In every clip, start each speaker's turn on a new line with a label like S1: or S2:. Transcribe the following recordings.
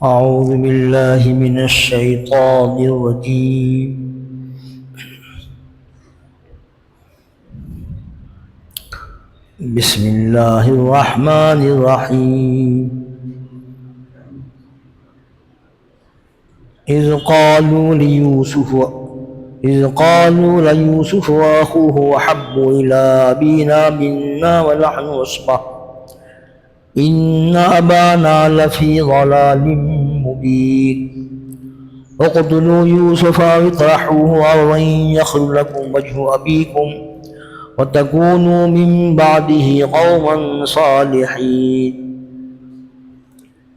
S1: أعوذ بالله من الشيطان الرجيم. بسم الله الرحمن الرحيم. إذ قالوا ليوسف وأخوه أحب إلى أبينا منا ونحن عصبة إن أبانا لفي ضلال مبين اقتلوا يوسف أو اطرحوه أرضا يخل لكم وجه أبيكم وتكونوا من بعده قوما صالحين.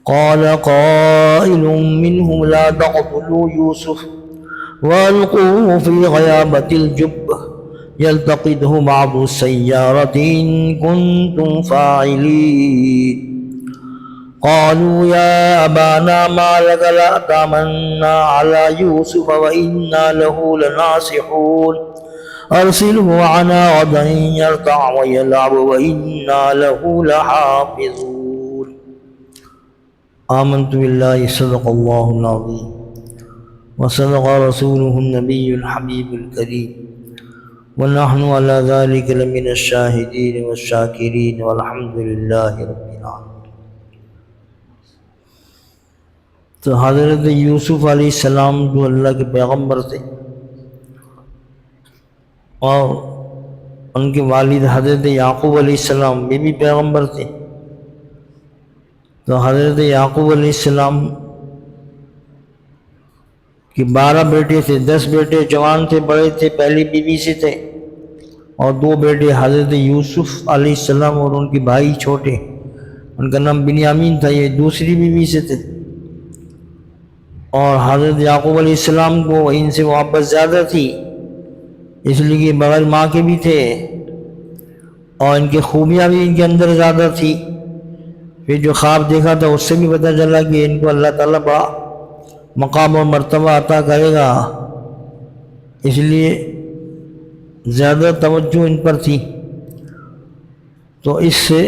S1: قال قائل منهم لا تقتلوا يوسف وألقوه في غيابة الجب يلتقطه بعض السيارة إن كنتم فاعلين. قالوا يا أبانا ما لك لا تأمنا على يوسف وإنا له لناصحون أرسله معنا غدا يرتع ويلعب وإنا له لحافظون. آمنت بالله صدق الله العظيم وصدق رسوله النبي الحبيب الكريم ونحن على ذلك لمن الشاهدين والشاكرين والحمد لله رب العالمين. تو حضرت یوسف علیہ السلام جو اللہ کے پیغمبر تھے اور ان کے والد حضرت یعقوب علیہ السلام بھی پیغمبر تھے. تو حضرت یعقوب علیہ السلام کہ 12 بیٹے تھے، 10 بیٹے جوان تھے، بڑے تھے، پہلی بیوی سے تھے، اور 2 بیٹے حضرت یوسف علیہ السلام اور ان کے بھائی چھوٹے، ان کا نام بنیامین تھا، یہ دوسری بیوی سے تھے. اور حضرت یعقوب علیہ السلام کو ان سے محبت زیادہ تھی، اس لیے کہ بغیر ماں کے بھی تھے اور ان کی خوبیاں بھی ان کے اندر زیادہ تھی. پھر جو خواب دیکھا تھا اس سے بھی پتہ چلا کہ ان کو اللہ تعالیٰ بڑا مقام اور مرتبہ عطا کرے گا، اس لیے زیادہ توجہ ان پر تھی. تو اس سے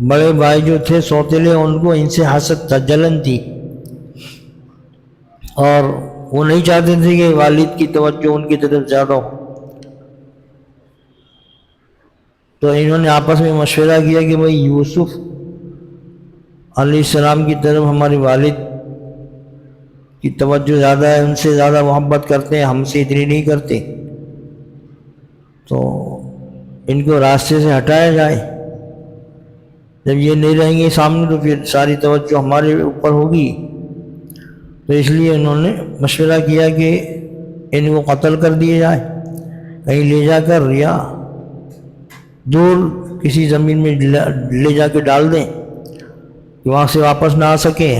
S1: بڑے بھائی جو تھے سوتیلے، ان کو ان سے حسد تھا، جلن تھی، اور وہ نہیں چاہتے تھے کہ والد کی توجہ ان کی طرف زیادہ ہو. تو انہوں نے آپس میں مشورہ کیا کہ بھئی یوسف علیہ السلام کی طرف ہمارے والد کی توجہ زیادہ ہے، ان سے زیادہ محبت کرتے ہیں، ہم سے اتنی نہیں کرتے، تو ان کو راستے سے ہٹایا جائے. جب یہ نہیں رہیں گے سامنے تو پھر ساری توجہ ہمارے اوپر ہوگی. تو اس لیے انہوں نے مشورہ کیا کہ ان کو قتل کر دیا جائے، کہیں لے جا کر یا دور کسی زمین میں لے جا کے ڈال دیں کہ وہاں سے واپس نہ آ سکیں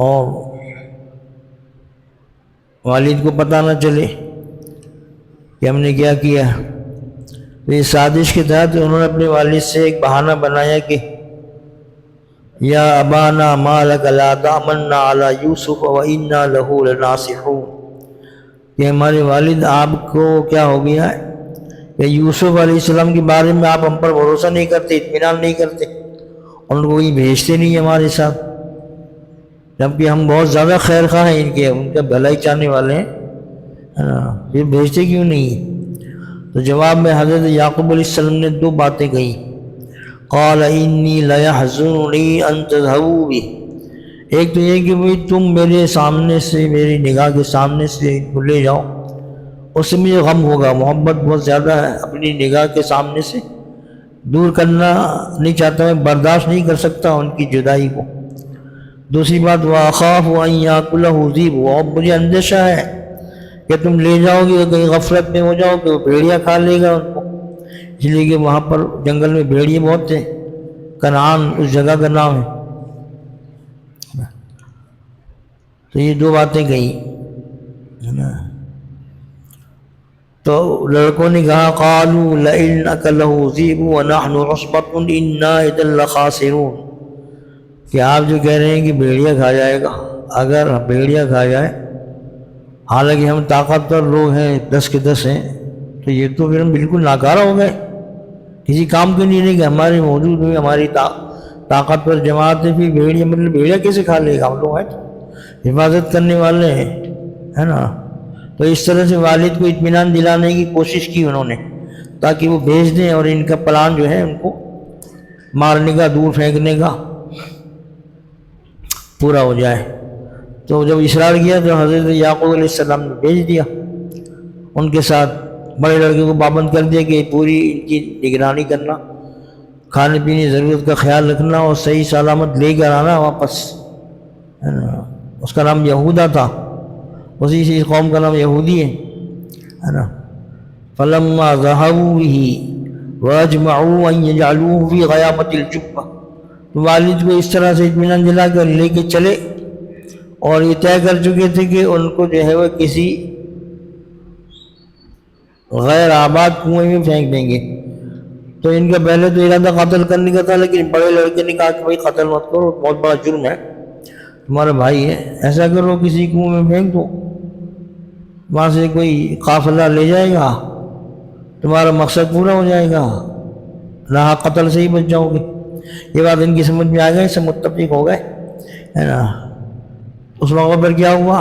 S1: اور والد کو پتہ نہ چلے کہ ہم نے کیا کیا. اس سازش کے تحت انہوں نے اپنے والد سے ایک بہانہ بنایا کہ یا ابانا ما لک لا تأمنا علی یوسف وإنا لہ لناصحون، کہ ہمارے والد آپ کو کیا ہو گیا ہے کہ یوسف علیہ السلام کے بارے میں آپ ہم پر بھروسہ نہیں کرتے، اطمینان نہیں کرتے، ان کو کوئی بھیجتے نہیں ہمارے ساتھ، جبکہ ہم بہت زیادہ خیر خواہ ہیں ان کے، ان کا بھلائی چاہنے والے ہیں، پھر بھیجتے کیوں نہیں؟ تو جواب میں حضرت یعقوب علیہ السلام نے 2 باتیں کہیں. قال انی لیحزننی ان تذهبوا بہ، ایک تو یہ کہ بھئی تم میرے سامنے سے، میری نگاہ کے سامنے سے ان کو لے جاؤ، اس سے مجھے غم ہوگا، محبت بہت زیادہ ہے، اپنی نگاہ کے سامنے سے دور کرنا نہیں چاہتا، میں برداشت نہیں کر سکتا ان کی جدائی کو. دوسری بات وَأَخَافُ أَن يَأْكُلَهُ الذِّئْبُ، اور مجھے اندیشہ ہے کہ تم لے جاؤ گے کہیں غفلت میں ہو جاؤ کہ وہ بھیڑیا کھا لے گا ان کو، اس لیے کہ وہاں پر جنگل میں بھیڑیے بہت تھے، کنعان اس جگہ کا نام ہے. تو یہ 2 باتیں کہیں. تو لڑکوں نے کہا قالوا لئن أكله الذئب ونحن عصبة إنا إذا لخاسرون، کہ آپ جو کہہ رہے ہیں کہ بھیڑیا کھا جائے گا، اگر بھیڑیا کھا جائے حالانکہ ہم طاقتور لوگ ہیں، 10 کے 10 ہیں، تو یہ تو پھر ہم بالکل ناکارہ ہو گئے، کسی کام کے نہیں کہ ہماری موجود ہوئی، ہماری طاقتور جماعت ہے، پھر بھیڑیا مطلب بھیڑیا کیسے کھا لے گا؟ ہم لوگ ہیں تو حفاظت کرنے والے ہیں، ہے نا. تو اس طرح سے والد کو اطمینان دلانے کی کوشش کی انہوں نے تاکہ وہ بھیج دیں اور ان کا پلان جو ہے ان کو مارنے کا، دور پھینکنے کا پورا ہو جائے. تو جب اصرار کیا تو حضرت یعقوب علیہ السلام نے بھیج دیا ان کے ساتھ. بڑے لڑکے کو پابند کر دیا کہ پوری ان کی نگرانی کرنا، کھانے پینے ضرورت کا خیال رکھنا اور صحیح سلامت لے کر آنا واپس، ہے نا. اس کا نام یہودا تھا، اسی سے قوم کا نام یہودی ہے نا. فلما ذهبوا به واجمعوا ان يجعلوه في غيابة الجبة، تو والد کو اس طرح سے اطمینان دلا کر لے کے چلے اور یہ طے کر چکے تھے کہ ان کو جو ہے وہ کسی غیر آباد کنویں میں پھینک دیں گے. تو ان کا پہلے تو ارادہ قتل کرنے کا تھا، لیکن بڑے لڑکے نے کہا کہ بھائی قتل مت کرو، بہت بڑا جرم ہے، تمہارا بھائی ہے، ایسا کرو کسی کنویں میں پھینک دو، وہاں سے کوئی قافلہ لے جائے گا، تمہارا مقصد پورا ہو جائے گا، نہ قتل سے ہی بچ جاؤ گے. یہ بات ان کی سمجھ میں آ گئی، سب متفق ہو گئے، ہے نا. اس موقع پر کیا ہوا؟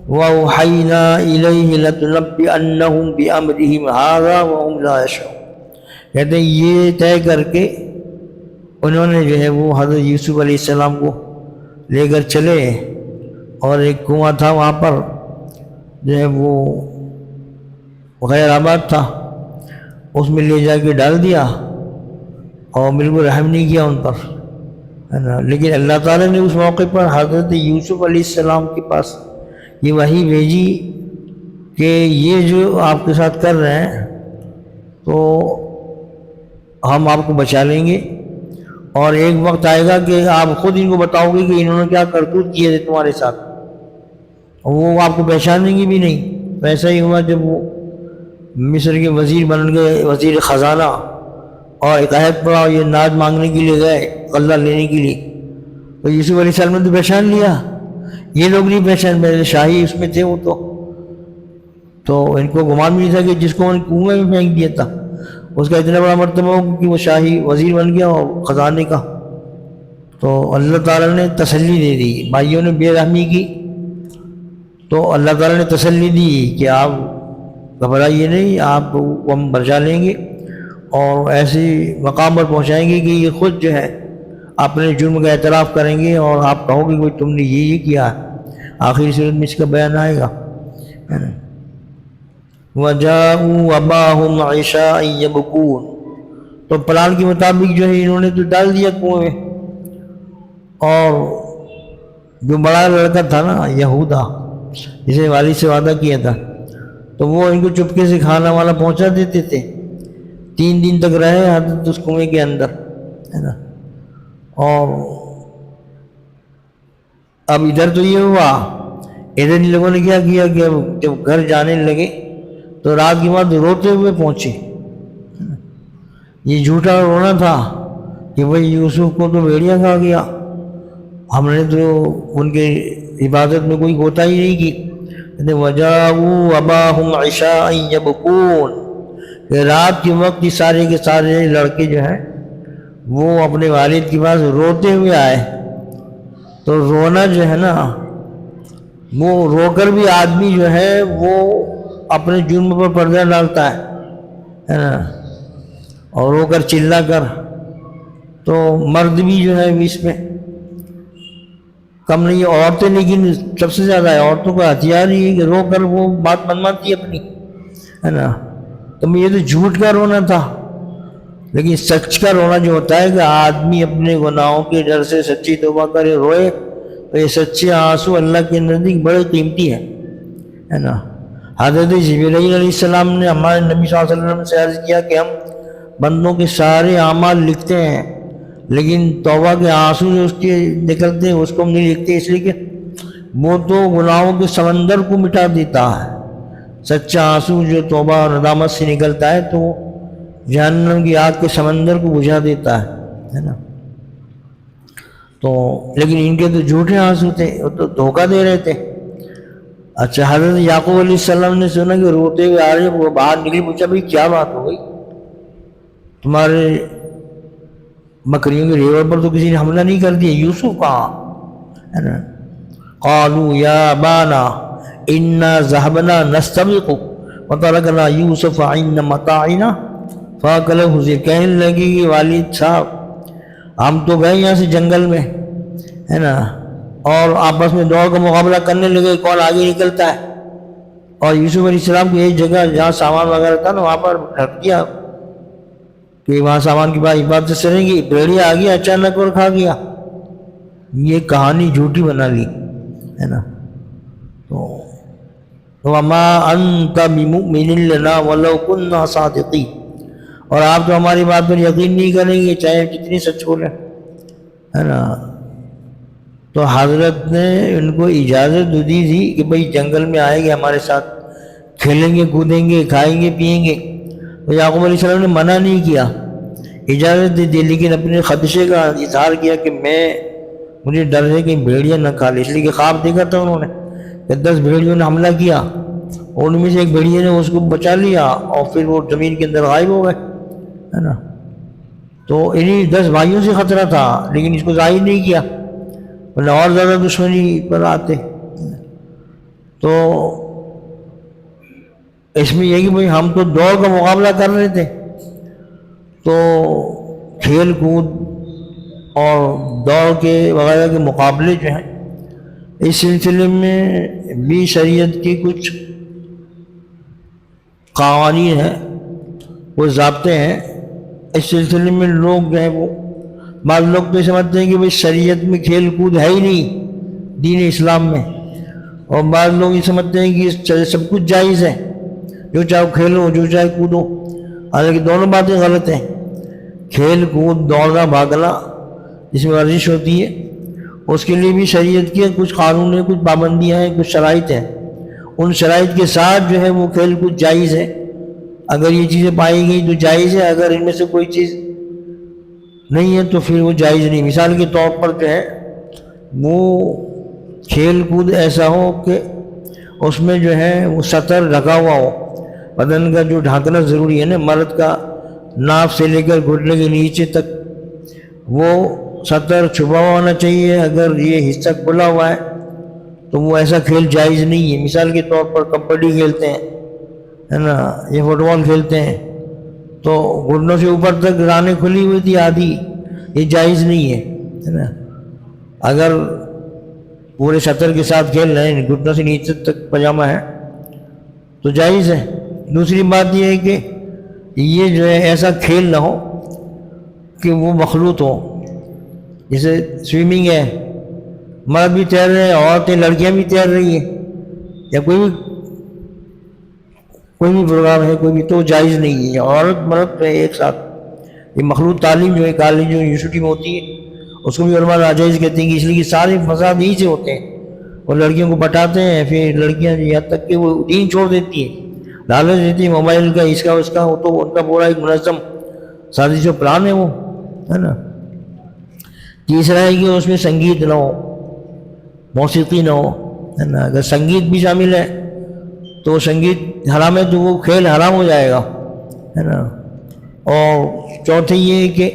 S1: وَأَوْحَيْنَا إِلَيْهِ لَتُنَبِّئَنَّهُمْ بِأَمْرِهِمْ هَذَا وَهُمْ لَا يَشْعُرُونَ. کہتے ہیں یہ طے کر کے انہوں نے جو ہے وہ حضرت یوسف علیہ السلام کو لے کر چلے اور ایک کنواں تھا وہاں پر جو ہے وہ غیر آباد تھا، اس میں لے جا کے ڈال دیا اور بالکل رحم نہیں کیا ان پر، ہے نا. لیکن اللہ تعالیٰ نے اس موقع پر حضرت یوسف علیہ السلام کے پاس یہ وحی بھیجی کہ یہ جو آپ کے ساتھ کر رہے ہیں تو ہم آپ کو بچا لیں گے، اور ایک وقت آئے گا کہ آپ خود ان کو بتاؤ گے کہ انہوں نے کیا کرتوت کیے تھے تمہارے ساتھ، وہ آپ کو پہچانیں گے بھی نہیں. تو ایسا ہی ہوا جب وہ مصر کے وزیر بن گئے، وزیر خزانہ، اور ایک عہد پڑا یہ ناز مانگنے کے لیے گئے، غلہ لینے کے لیے، تو یوسف علیہ السلام نے تو پہچان لیا، یہ لوگ نہیں پہچان، میرے شاہی اس میں تھے وہ تو ان کو گمان بھی نہیں تھا کہ جس کو ان کنویں میں پھینک دیا تھا اس کا اتنا بڑا مرتبہ ہو کہ وہ شاہی وزیر بن گیا اور خزانے کا. تو اللہ تعالیٰ نے تسلی دے دی، بھائیوں نے بے رحمی کی تو اللہ تعالیٰ نے تسلی دی کہ آپ گھبرائیے نہیں، آپ کو ہم بچا لیں گے اور ایسی مقام پر پہنچائیں گے کہ یہ خود جو ہے اپنے جرم کا اعتراف کریں گے اور آپ کہو گے کوئی تم نے یہ کیا ہے. آخری صورت میں اس کا بیان آئے گا. وَجَاءُوا أَبَاهُمْ عِشَاءً يَبْكُونَ، تو پلان کے مطابق جو ہے انہوں نے تو ڈال دیا کنویں میں، اور جو بڑا لڑکا تھا نا یہودا جسے والد سے وعدہ کیا تھا، تو وہ ان کو چپکے سے کھانا والا پہنچا دیتے تھے. 3 دن تک رہے حضرت اس کنویں کے اندر، ہے نا. اور اب ادھر تو یہ ہوا، ادھر ان لوگوں نے کیا کیا کہ جب گھر جانے لگے تو رات کے بعد روتے ہوئے پہنچے. یہ جھوٹا رونا تھا کہ بھائی یوسف کو تو بھیڑیا کھا گیا، ہم نے تو ان کے عبادت میں کوئی کوتاہی نہیں کی. وَجَاءُوا أَبَاهُمْ عِشَاءً يَبْكُونَ، کہ رات کے وقت یہ سارے کے سارے لڑکے جو ہیں وہ اپنے والد کے پاس روتے ہوئے آئے. تو رونا جو ہے نا، وہ رو کر بھی آدمی جو ہے وہ اپنے جرم پر پردہ ڈالتا ہے نا، اور رو کر چلا کر. تو مرد بھی جو ہے اس میں کم نہیں، عورتیں لیکن سب سے زیادہ ہے. عورتوں کا ہتھیار ہی ہے کہ رو کر وہ بات منواتی ہے اپنی، ہے نا. تو یہ تو جھوٹ کا رونا تھا، لیکن سچ کا رونا جو ہوتا ہے کہ آدمی اپنے گناہوں کے ڈر سے سچی توبہ کرے روئے، تو یہ سچے آنسو اللہ کے نزدیک بڑے قیمتی ہیں، ہے نا. حضرت جبرائیل علیہ السلام نے ہمارے نبی صلی اللہ علیہ وسلم سے عرض کیا کہ ہم بندوں کے سارے اعمال لکھتے ہیں، لیکن توبہ کے آنسو جو اس کے نکلتے ہیں اس کو ہم نہیں لکھتے، اس لیے کہ وہ تو گناہوں کے سمندر کو مٹا دیتا ہے. سچا آنسو جو توبہ اور ندامت سے نکلتا ہے تو وہ جہنم کی آگ کے سمندر کو بجھا دیتا ہے نا. تو لیکن ان کے تو جھوٹے آنسو تھے، وہ تو دھوکہ دے رہے تھے. اچھا، حضرت یعقوب علیہ السلام نے سنا کہ روتے ہوئے آ رہے، وہ باہر نکلی، پوچھا بھائی کیا بات ہو گئی، تمہارے بکریوں کے ریوڑ پر تو کسی نے حملہ نہیں کر دیا، یوسف کہاں ہے نا. قالوا یا ابانا انا ذهبنا نستبق وتركنا یوسف عند متاعنا فاكله الذئب. کہنے لگی کہ والد صاحب ہم تو گئے یہاں سے جنگل میں ہے نا، اور آپس میں دوڑ کا مقابلہ کرنے لگے کون آگے نکلتا ہے، اور یوسف علیہ السلام کو ایک جگہ جہاں سامان وغیرہ تھا نا وہاں پر رکھ دیا کہ وہاں سامان کی بات حفاظت سے رہیں گی، بھیڑیا آ گیا اچانک اور کھا گیا. یہ کہانی جھوٹی بنا لی ہے نا. تو وما انت بمؤمن لنا ولو كنا صادقین، اور آپ تو ہماری بات پر یقین نہیں کریں گے چاہے جتنی سچ بولیں ہے نا. تو حضرت نے ان کو اجازت دی تھی کہ بھئی جنگل میں آئیں گے ہمارے ساتھ، کھیلیں گے کودیں گے کھائیں گے پیئیں گے. تو یعقوب علیہ السلام نے منع نہیں کیا، اجازت دے دی، لیکن اپنے خدشے کا اظہار کیا کہ مجھے ڈر ہے کہ بھیڑیا نہ کھا لے، اس لیے کہ خواب دیکھا تھا انہوں نے کہ 10 بھیڑیوں نے حملہ کیا، ان میں سے ایک بھیڑیے نے اس کو بچا لیا اور پھر وہ زمین کے اندر غائب ہو گئے ہے نا. تو انہی 10 بھائیوں سے خطرہ تھا لیکن اس کو ظاہر نہیں کیا ورنہ اور زیادہ دشمنی پر آتے. تو اس میں یہ کہ بھئی ہم تو دوڑ کا مقابلہ کر رہے تھے، تو کھیل کود اور دوڑ کے وغیرہ کے مقابلے جو ہیں اس سلسلے میں بھی شریعت کی کچھ قوانین ہیں، وہ ضابطے ہیں. اس سلسلے میں لوگ جو ہیں وہ بعض لوگ تو سمجھتے ہیں کہ بھئی شریعت میں کھیل کود ہے ہی نہیں دین اسلام میں، اور بعض لوگ یہ سمجھتے ہیں کہ سب کچھ جائز ہے، جو چاہو کھیلو جو چاہے کودو. حالانکہ دونوں باتیں غلط ہیں. کھیل کود دوڑنا بھاگنا جس میں ورزش ہوتی ہے اس کے لیے بھی شریعت کی کچھ قانون ہیں، کچھ پابندیاں ہیں، کچھ شرائط ہیں. ان شرائط کے ساتھ جو ہے وہ کھیل کود جائز ہے. اگر یہ چیزیں پائی گئی تو جائز ہے، اگر ان میں سے کوئی چیز نہیں ہے تو پھر وہ جائز نہیں. مثال کے طور پر جو ہے وہ کھیل کود ایسا ہو کہ اس میں جو ہے وہ سطر ڈھکا ہوا ہو، بدن کا جو ڈھانکنا ضروری ہے نا، مرد کا ناف سے لے کر گھٹنے کے نیچے تک وہ سطر چھپا ہوا ہونا چاہیے. اگر یہ حصہ کھلا ہوا ہے تو وہ ایسا کھیل جائز نہیں ہے. مثال کے طور پر کبڈی کھیلتے ہیں ہے نا، یہ فٹ بال کھیلتے ہیں تو گھٹنوں سے اوپر تک رانیں کھلی ہوئی تھی آدھی، یہ جائز نہیں ہے نا. اگر پورے سطر کے ساتھ کھیل رہے ہیں گھٹنوں سے نیچے تک پاجامہ ہے تو جائز ہے. دوسری بات یہ ہے کہ یہ جو ہے ایسا کھیل نہ ہو کہ وہ مخلوط ہو. جیسے سوئمنگ ہے، مرد بھی تیر رہے ہیں، عورتیں لڑکیاں بھی تیر رہی ہیں، یا کوئی بھی پروگرام ہے کوئی بھی، تو جائز نہیں ہے. عورت مرد ہے ایک ساتھ. یہ مخلوط تعلیم جو ہے کالج جو یونیورسٹی میں ہوتی ہے اس کو بھی علماء ناجائز کہتے ہیں، کہ اس لیے کہ سارے فساد یہی سے ہوتے ہیں. اور لڑکیوں کو پٹاتے ہیں، پھر لڑکیاں یہاں تک کہ وہ دین چھوڑ دیتی ہیں، لالچ دیتی ہے موبائل کا اس کا اس کا. وہ تو ان کا پورا ایک منظم سازش و پلان ہے وہ ہے نا. تیسرا ہے کہ اس میں سنگیت نہ ہو، موسیقی نہ ہو ہے نا. اگر سنگیت بھی شامل ہے تو سنگیت حرام ہے تو وہ کھیل حرام ہو جائے گا ہے نا. اور چوتھے یہ کہ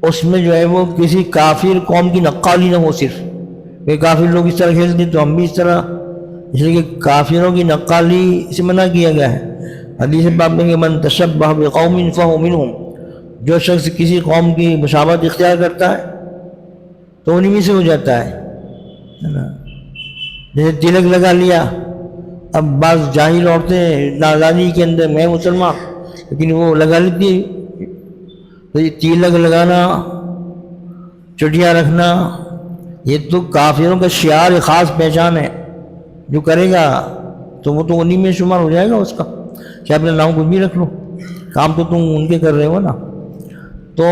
S1: اس میں جو ہے وہ کسی کافر قوم کی نقالی نہ ہو. صرف کہ کافر لوگ اس طرح کھیلتے ہیں تو ہم بھی اس طرح، اس لیے کہ کافروں کی نقالی سے منع کیا گیا ہے. حدیث پاک میں کہ من تشبہ بقوم فہو منہم، جو شخص کسی قوم کی مشابہت اختیار کرتا ہے تو انہی میں سے ہو جاتا ہے نا. جیسے تلک لگا لیا، اب بعض جاہل عورتیں نادانی کے اندر میں مسلمان لیکن وہ لگا لیتی، تو یہ تلک لگانا، چٹیاں رکھنا، یہ تو کافروں کا شعار خاص پہچان ہے. جو کرے گا تو وہ تو انہی میں شمار ہو جائے گا اس کا، کہ اپنے نام کو بھی رکھ لو، کام تو تم ان کے کر رہے ہو نا. تو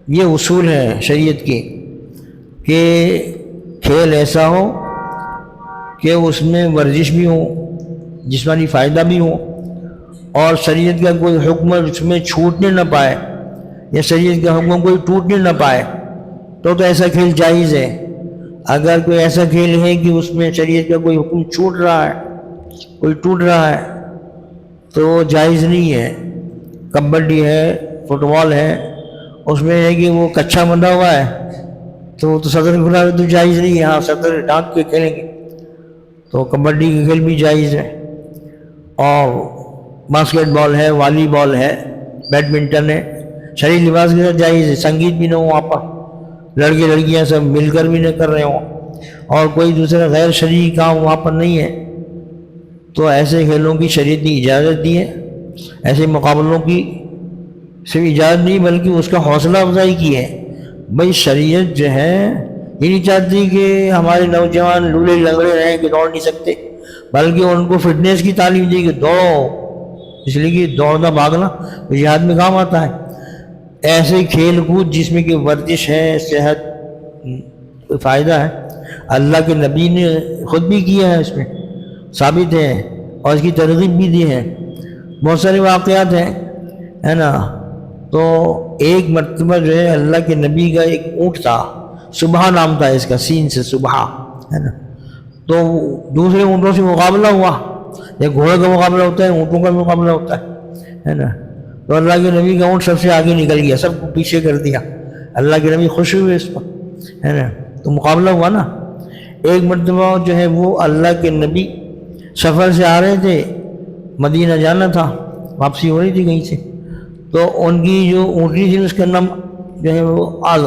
S1: یہ اصول ہیں شریعت کے کہ کھیل ایسا ہو کہ اس میں ورزش بھی ہو، جسمانی فائدہ بھی ہو، اور شریعت کا کوئی حکم اس میں چھوٹنے نہ پائے، یا شریعت کا حکم کوئی ٹوٹنے نہ پائے تو ایسا کھیل جائز ہے. اگر کوئی ایسا کھیل ہے کہ اس میں شریعت کا کوئی حکم چھوٹ رہا ہے، کوئی ٹوٹ رہا ہے تو وہ جائز نہیں ہے. کبڈی ہے، فٹ بال ہے، اس میں ہے کہ وہ کچا بندھا ہوا ہے تو صدر کھلا تو جائز نہیں ہے، ہاں صدر ڈھانک کے کھیلیں گے تو کبڈی کا کھیل بھی جائز ہے، اور باسکٹ بال ہے، والی بال ہے، بیڈمنٹن ہے، شرعی لباس کے ساتھ جائز ہے، سنگیت بھی نہ ہو وہاں پر، لڑکے لڑکیاں سب مل کر بھی نہ کر رہے ہوں، اور کوئی دوسرا غیر شرعی کام وہاں پر نہیں ہے، تو ایسے کھیلوں کی شریعت نے اجازت دی ہے، ایسے مقابلوں کی صرف اجازت نہیں بلکہ اس کا حوصلہ افزائی کی ہے۔ بھائی شریعت جو ہے یہ نہیں چاہتی کہ ہمارے نوجوان لولے لنگڑے رہیں کہ دوڑ نہیں سکتے، بلکہ ان کو فٹنس کی تعلیم دی کہ دوڑو، اس لیے کہ دوڑنا بھاگنا جہاد میں کام آتا ہے۔ ایسے کھیل کود جس میں کہ ورزش ہے، صحت فائدہ ہے، اللہ کے نبی نے خود بھی کیا ہے، اس میں ثابت ہے، اور اس کی ترغیب بھی دی ہے، بہت سارے واقعات ہیں، ہے نا۔ تو ایک مرتبہ جو ہے اللہ کے نبی کا ایک اونٹ تھا، صبح نام تھا اس کا، سین سے صبح، ہے نا، تو دوسرے اونٹوں سے مقابلہ ہوا، یا گھوڑے کا مقابلہ ہوتا ہے، اونٹوں کا مقابلہ ہوتا ہے نا، تو اللہ کے نبی کا اونٹ سب سے آگے نکل گیا، سب کو پیچھے کر دیا، اللہ کے نبی خوش ہوئے اس پر، ہے نا، تو مقابلہ ہوا نا۔ ایک مرتبہ جو ہے وہ اللہ کے نبی سفر سے آ رہے تھے، مدینہ جانا تھا، واپسی ہو رہی تھی کہیں سے، تو ان کی جو اونٹنی تھی اس کا نام جو ہے وہ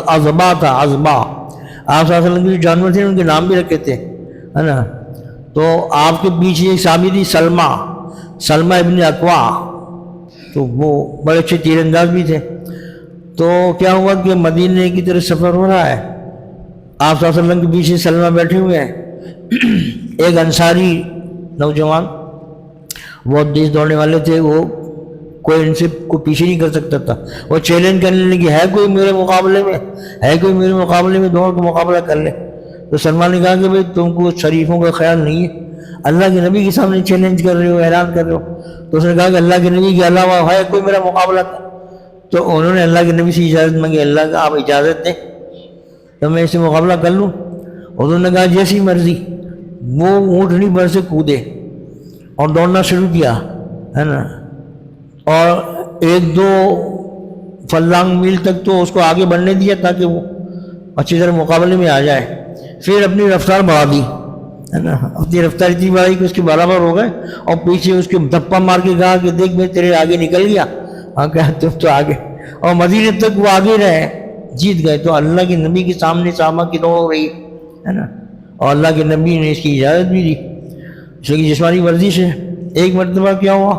S1: عزبا تھا، عزبا، آپ صلی اللہ علیہ وسلم کے جو جانور تھے ان کے نام بھی رکھے تھے، ہے نا۔ تو آپ کے پیچھے ایک صحابی تھی سلمہ ابن اکوا، تو وہ بڑے اچھے تیر انداز بھی تھے۔ تو کیا ہوا کہ مدینے کی طرف سفر ہو رہا ہے، آپ صلی اللہ علیہ وسلم کے پیچھے سلمہ بیٹھے ہوئے ہیں، ایک انصاری نوجوان، وہ تیز دوڑنے والے تھے، وہ کوئی ان سے کو پیچھے نہیں کر سکتا تھا، وہ چیلنج کرنے لگے، ہے کوئی میرے مقابلے میں دوڑ کا مقابلہ کر لے۔ تو سلمان نے کہا کہ بھئی تم کو شریفوں کا خیال نہیں ہے، اللہ کے نبی کے سامنے چیلنج کر رہے ہو، اعلان کر رہے ہو۔ تو اس نے کہا کہ اللہ کے نبی کے علاوہ ہے کوئی میرا مقابلہ کر۔ تو انہوں نے اللہ کے نبی سے اجازت مانگی، اللہ کا آپ اجازت دیں تو میں اسے مقابلہ کر لوں۔ انہوں نے کہا جیسی مرضی۔ وہ اونٹنی پر سے کودے اور دوڑنا شروع کیا، ہے نا، اور 1-2 فلانگ میل تک تو اس کو آگے بڑھنے دیا تاکہ وہ اچھی طرح مقابلے میں آ جائے، پھر اپنی رفتار بڑھا دی، ہے نا، اپنی رفتار اتنی بڑھائی کہ اس کے برابر ہو گئے، اور پیچھے اس کے دھپا مار کے کہا کہ دیکھ میں تیرے آگے نکل گیا، ہاں کہا تم تو آگے، اور مدینے تک وہ آگے رہے، جیت گئے۔ تو اللہ کے نبی کے سامنے صحابہ کی دوڑ ہو رہی ہے نا، اور اللہ کے نبی نے اس کی اجازت بھی دی، اس کی جسمانی ورزش ہے۔ ایک مرتبہ کیا ہوا،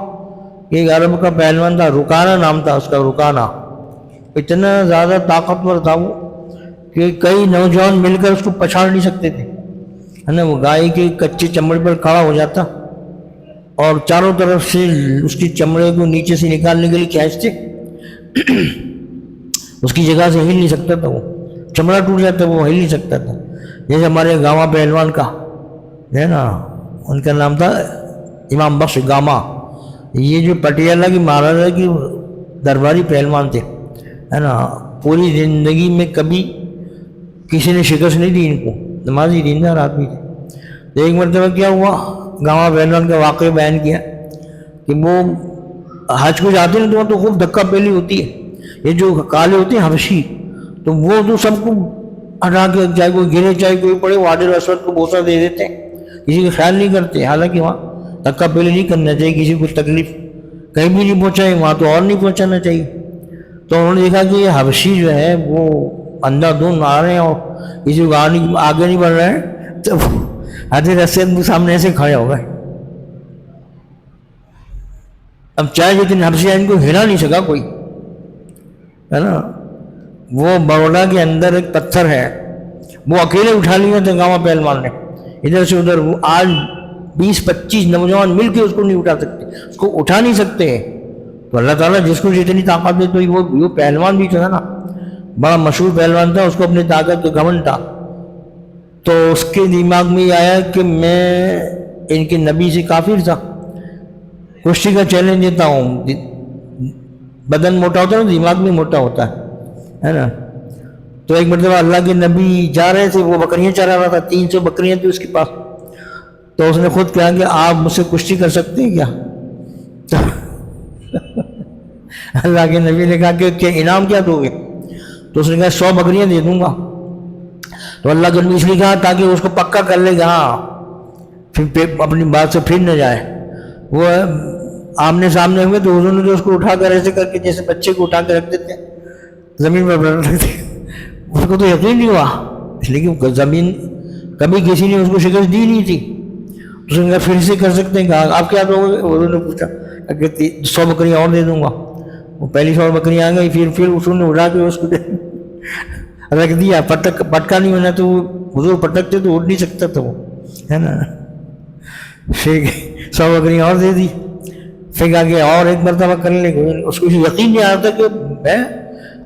S1: ایک عرب کا پہلوان تھا، رکانہ نام تھا اس کا، رکانہ، اتنا زیادہ طاقتور تھا وہ کہ کئی نوجوان مل کر اس کو پچھاڑ نہیں سکتے تھے، ہے نا۔ وہ گائے کے کچے چمڑے پر کھڑا ہو جاتا اور چاروں طرف سے اس کی چمڑے کو نیچے سے نکالنے کے لیے کھینچتے، اس کی جگہ سے ہل نہیں سکتا تھا، وہ چمڑا ٹوٹ جاتا، وہ ہل نہیں سکتا تھا۔ جیسے ہمارے گاما پہلوان کا ہے نا، ان کا نام تھا امام بخش گاما، یہ جو پٹیالہ کی مہاراجا کی درباری پہلوان تھے، ہے نا، پوری زندگی میں کبھی کسی نے شکست نہیں دی ان کو، نمازی دیندار آدمی تھے۔ تو ایک مرتبہ کیا ہوا، گاما پہلوان کا واقعہ بیان کیا کہ وہ حج کو جاتے ہیں تو خوب دھکا پیلی ہوتی ہے، یہ جو کالے ہوتے ہیں حبشی، تو وہ تو سب کو ہٹا کے، چاہے کوئی گرے چاہے کوئی پڑے، وہ حجر اسود کو بوسہ دے دیتے ہیں، کسی کا خیال نہیں کرتے، حالانکہ وہاں دھکا پیلی نہیں کرنا چاہیے، کسی کو تکلیف کہیں بھی نہیں پہنچائے، وہاں تو اور نہیں پہنچانا چاہیے۔ تو انہوں نے دیکھا کہ یہ حبشی جو ہے وہ اندھا دھند آ رہے ہیں اور کسی کو آگے نہیں بڑھ رہے ہیں، تو حجر اسود کے سامنے ایسے کھڑے ہو گئے۔ اب چاہے جتنے حبشی ان کو ہلا نہیں سکا کوئی، ہے نا۔ وہ بروڈا کے اندر ایک پتھر ہے، وہ اکیلے اٹھا لیا تھا گاما پہلوان نے، ادھر سے ادھر، وہ آج 20-25 نوجوان مل کے اس کو نہیں اٹھا سکتے، اس کو اٹھا نہیں سکتے۔ تو اللہ تعالیٰ جس کو جتنی طاقت دے، تو وہ پہلوان بھی تھا نا، بڑا مشہور پہلوان تھا، اس کو اپنی طاقت کا گھمنڈ تھا۔ تو اس کے دماغ میں یہ آیا کہ میں ان کے نبی سے کافر تھا، کشتی کا چیلنج دیتا ہوں۔ بدن موٹا ہوتا ہے، دماغ میں موٹا ہوتا ہے نا۔ تو ایک مرتبہ اللہ کے نبی جا رہے تھے، وہ بکریاں چرا رہا تھا، 300 بکریاں تھیں اس کے پاس۔ تو اس نے خود کہا کہ آپ مجھ سے کشتی کر سکتے ہیں کیا؟ اللہ کے نبی نے کہا کہ انعام کیا دو گے؟ تو اس نے کہا 100 بکریاں دے دوں گا. تو اللہ کے نبی اس لیے کہا تاکہ اس کو پکا کر لے گا، ہاں پھر اپنی بات سے پھر نہ جائے. وہ آمنے سامنے ہوئے تو حضور نے جو اس کو اٹھا کر ایسے کر کے جیسے بچے کو اٹھا کے رکھ دیتے زمین پر رکھتے، اس کو تو یقین نہیں ہوا، اس لیے کہ زمین کبھی کسی نے اس کو شکست دی نہیں تھی. اس نے کہا پھر سے کر سکتے ہیں. کہا آپ کیا دو گے؟ حضور نے پوچھا کہ 100 بکریاں اور دے دوں گا. وہ پہلی 100 بکریاں آ گئی، پھر اس نے اڑا کے اس کو رکھ دیا. پٹکا نہیں ہونا تو وہ حضور پٹکتے تو اڑ نہیں سکتا تھا وہ، ہے نا. پھر 100 بکریاں اور دے دی. پھر کہا کہ اور ایک مرتبہ کر لیں. اس کو یقین نہیں آتا کہ میں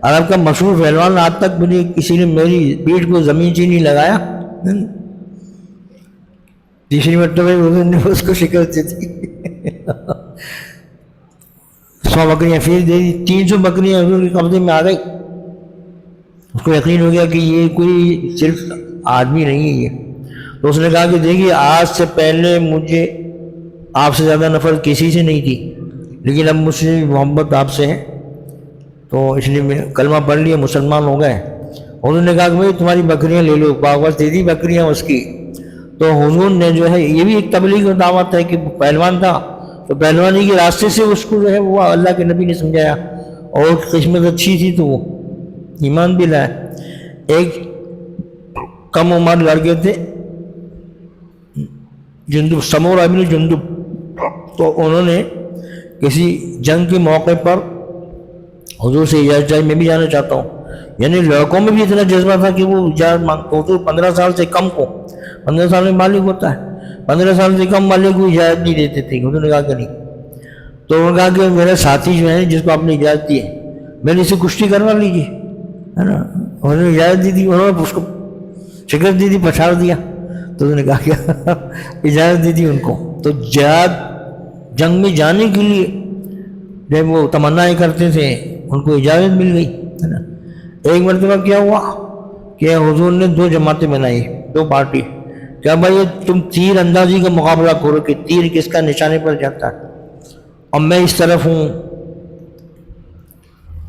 S1: عرب کا مشہور پہلوان، آج تک مجھے کسی نے میری پیٹھ کو زمین سے نہیں لگایا. تیسری مرتبہ حضور نے اس کو شکست دی تھی. 100 بکریاں پھر دے دی. 300 بکریاں حضور کے قبضے میں آ گئی. اس کو یقین ہو گیا کہ یہ کوئی صرف آدمی نہیں ہے یہ. تو اس نے کہا کہ دیکھیے آج سے پہلے مجھے آپ سے زیادہ نفرت کسی سے نہیں تھی، لیکن اب مجھ سے محبت آپ سے ہے، تو اس لیے میں کلمہ پڑھ لیا، مسلمان ہو گئے. حضور نے کہا کہ بھائی تمہاری بکریاں لے لو. واپس دے دی بکریاں اس کی. تو حضور نے جو ہے یہ بھی ایک تبلیغ دعوت ہے کہ پہلوان تھا تو پہلوانی کے راستے سے اس کو جو ہے وہ اللہ کے نبی نے سمجھایا، اور قسمت اچھی تھی تو وہ ایمان بھی لایا. ایک کم عمر لڑکے تھے جندب، سمورہ ابن جندب، تو انہوں نے کسی جنگ کے موقع پر حضور سے اجازت چاہی میں بھی جانا چاہتا ہوں. یعنی لڑکوں میں بھی اتنا جذبہ تھا کہ وہ اجازت مانگتے. حضور 15 سال سے کم کو، 15 سال میں بالغ ہوتا ہے، 15 سال سے کم والے کو اجازت نہیں دیتے تھے. حضور نے کہا کہ نہیں. تو انہوں نے کہا کہ میرا ساتھی جو ہے جس کو آپ نے اجازت دی ہے میں نے اسے کشتی کروا لیجیے، ہے نا. انہوں نے اجازت دی تھی، انہوں نے اس کو شکست دی تھی، پچھاڑ دیا. تو انہوں نے کہا کہ اجازت دی تھی ان کو. تو جنگ میں جانے کے لیے جب وہ تمنائیں کرتے تھے ان کو اجازت مل گئی، ہے نا. ایک مرتبہ کیا ہوا کہ حضور نے 2 جماعتیں بنائی، 2 پارٹی. کیا بھائی تم تیر اندازی کا مقابلہ کرو کہ تیر کس کا نشانے پر جاتا ہے، اور میں اس طرف ہوں.